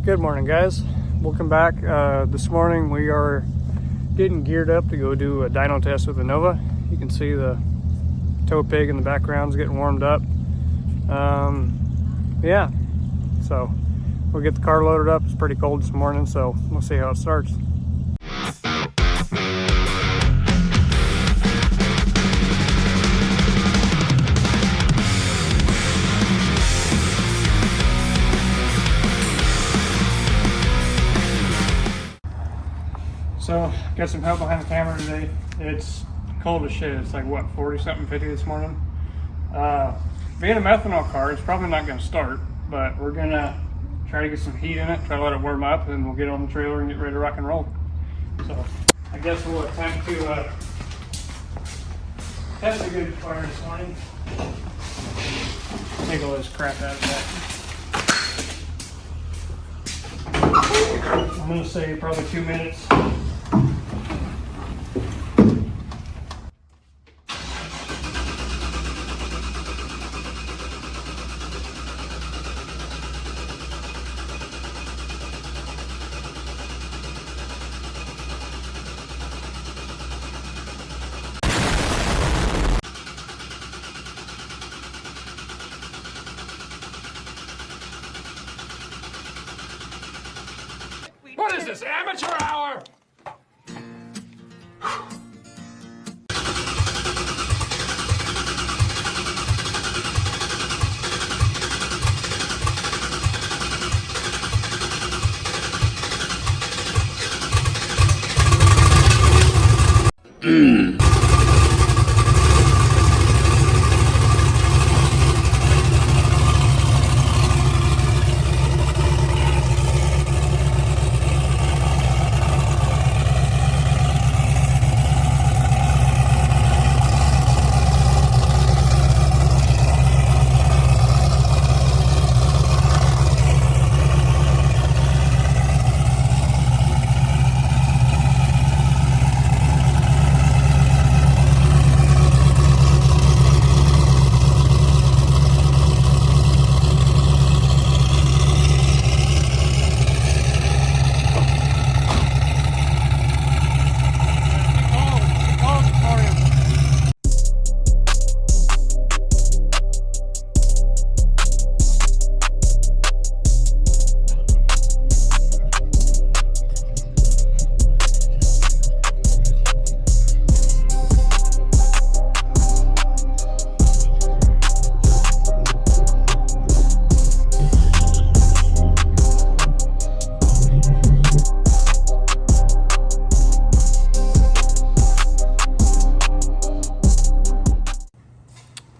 Good morning, guys. Welcome back. This morning we are getting geared up to go do a dyno test with the Nova. You can see the tow pig in the background is getting warmed up. Yeah, so we'll get the car loaded up. It's pretty cold this morning, so we'll see how it starts. So, got some help behind the camera today. It's cold as shit. It's like, what, 40 something, 50 this morning? Being a methanol car, it's probably not going to start, but we're going to try to get some heat in it, try to let it warm up, and then we'll get on the trailer and get ready to rock and roll. So, I guess we'll attempt to test a good fire this morning. Take all this crap out of that. I'm going to say probably 2 minutes. What is this, amateur hour?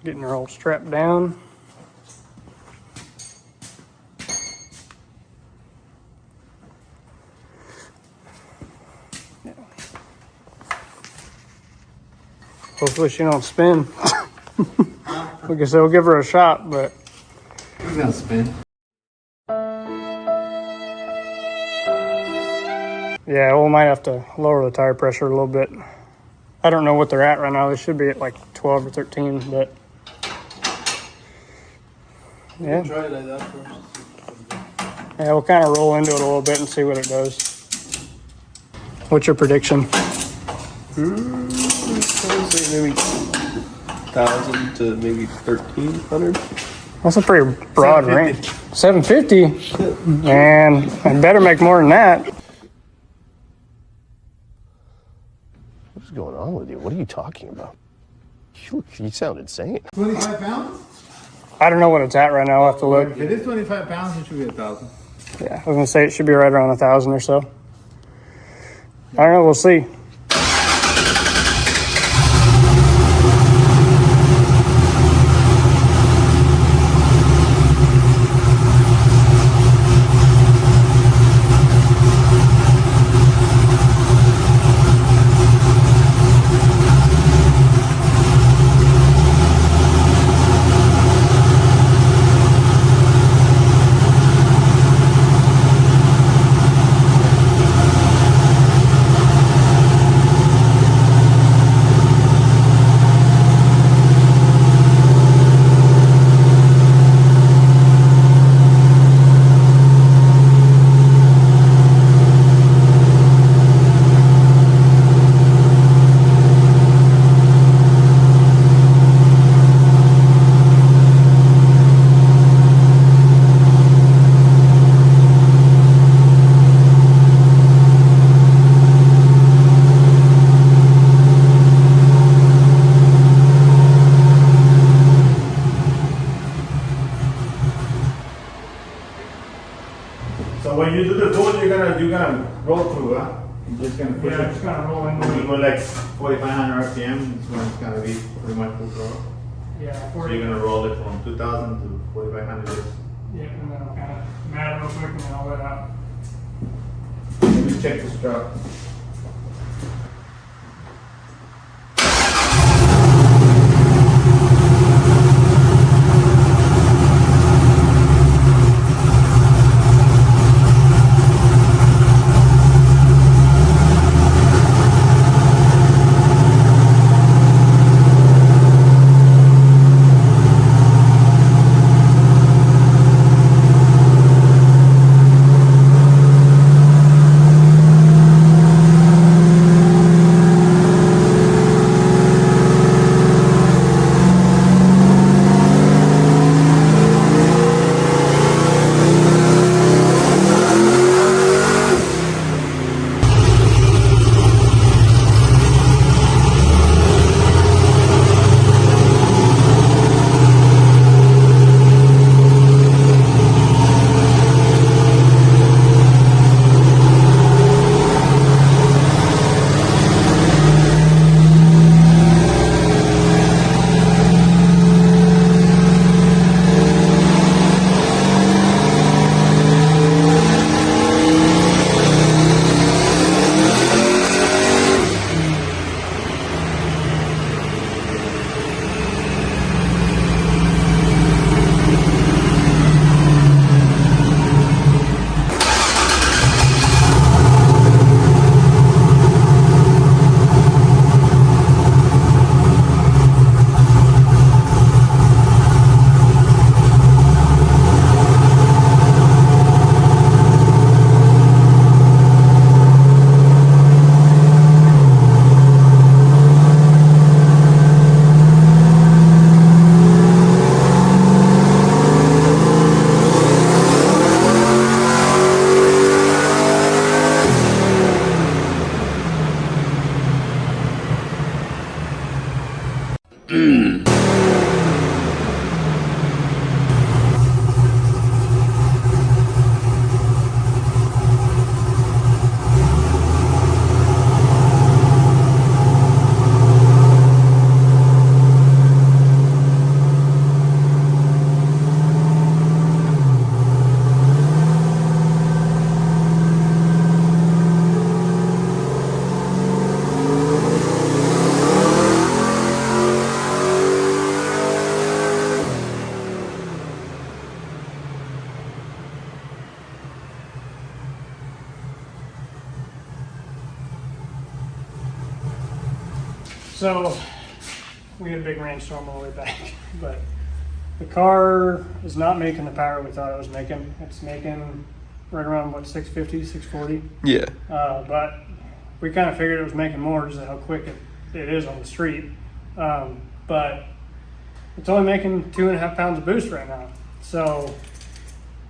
Getting her all strapped down. Hopefully she don't spin. Like I said, we'll give her a shot, but She's gonna spin. yeah, we might have to lower the tire pressure a little bit. I don't know what they're at right now. They should be at like 12 or 13, but yeah. Try it like that first. Yeah, we'll kind of roll into it a little bit and see what it does. What's your prediction? I would say maybe 1,000 to maybe 1,300. That's a pretty broad range. 750? Man, I better make more than that. What's going on with you? What are you talking about? You sound insane. 25 pounds? I don't know what it's at right now. I'll have to look. If it is 25 pounds, it should be 1,000. Yeah, I was gonna say it should be right around 1,000 or so. I don't know, we'll see. So when you do the boot, you're gonna roll through, huh? You're just gonna push Yeah, it. just kind of roll in. When you go like 4,500 RPM, it's when it's gonna be pretty much full throttle. Yeah, So you're gonna roll it from 2,000 to 4,500. Yeah, and then I'll kind of mat it real quick and then I'll let out. Let me check the strap. So we had a big rainstorm all the way back, but the car is not making the power we thought it was making. It's making right around what, 650, 640. Yeah. But we kind of figured it was making more just how quick it is on the street. But it's only making 2.5 pounds of boost right now. So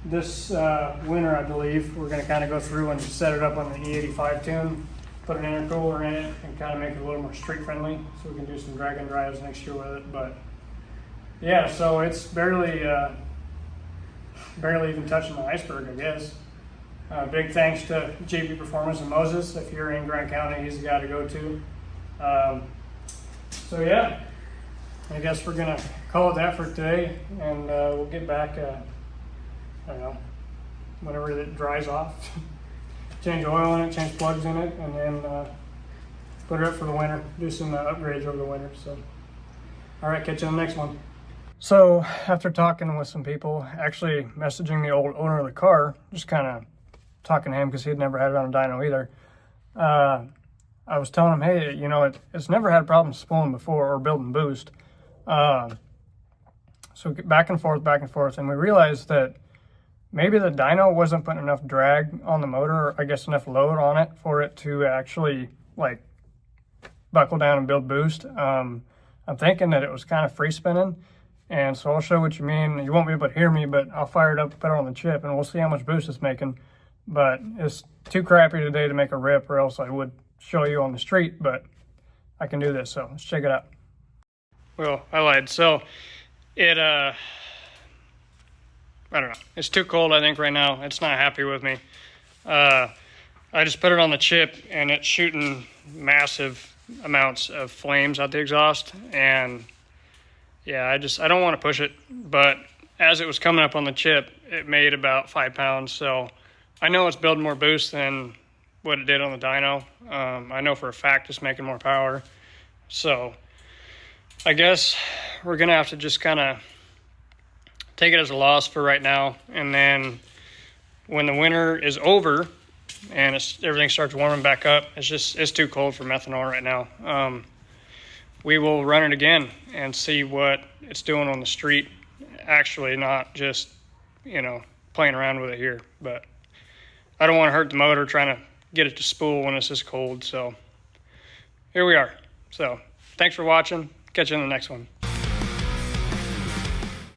this winter, I believe, we're going to kind of go through and set it up on the E85 tune, put an intercooler in it, and kind of make it a little more street friendly, so we can do some drag and drives next year with it. But yeah, so it's barely even touching the iceberg, I guess. Big thanks to JP Performance and Moses. If you're in Grant County, he's the guy to go to. So yeah, I guess we're gonna call it that for today, and we'll get back. I don't know, whenever it dries off. Change oil in it, change plugs in it, and then put it up for the winter. Do some upgrades over the winter. So, all right, catch you on the next one. So after talking with some people, actually messaging the old owner of the car, just kind of talking to him because he had never had it on a dyno either. I was telling him, hey, you know, it's never had problems spooling before or building boost. So back and forth, and we realized that maybe the dyno wasn't putting enough drag on the motor, or I guess enough load on it for it to actually like buckle down and build boost. I'm thinking that it was kind of free spinning, and so I'll show what you mean. You won't be able to hear me, but I'll fire it up, put it on the chip, and we'll see how much boost it's making. But it's too crappy today to make a rip, or else I would show you on the street, but I can do this, so let's check it out. Well, I lied. So it I don't know. It's too cold, I think, right now. It's not happy with me. I just put it on the chip, and it's shooting massive amounts of flames out the exhaust. And yeah, I don't want to push it. But as it was coming up on the chip, it made about 5 pounds. So I know it's building more boost than what it did on the dyno. I know for a fact it's making more power. So I guess we're going to have to just kind of take it as a loss for right now. And then when the winter is over and everything starts warming back up, it's too cold for methanol right now. We will run it again and see what it's doing on the street. Actually, not just, playing around with it here. But I don't want to hurt the motor trying to get it to spool when it's this cold. So here we are. So thanks for watching. Catch you in the next one.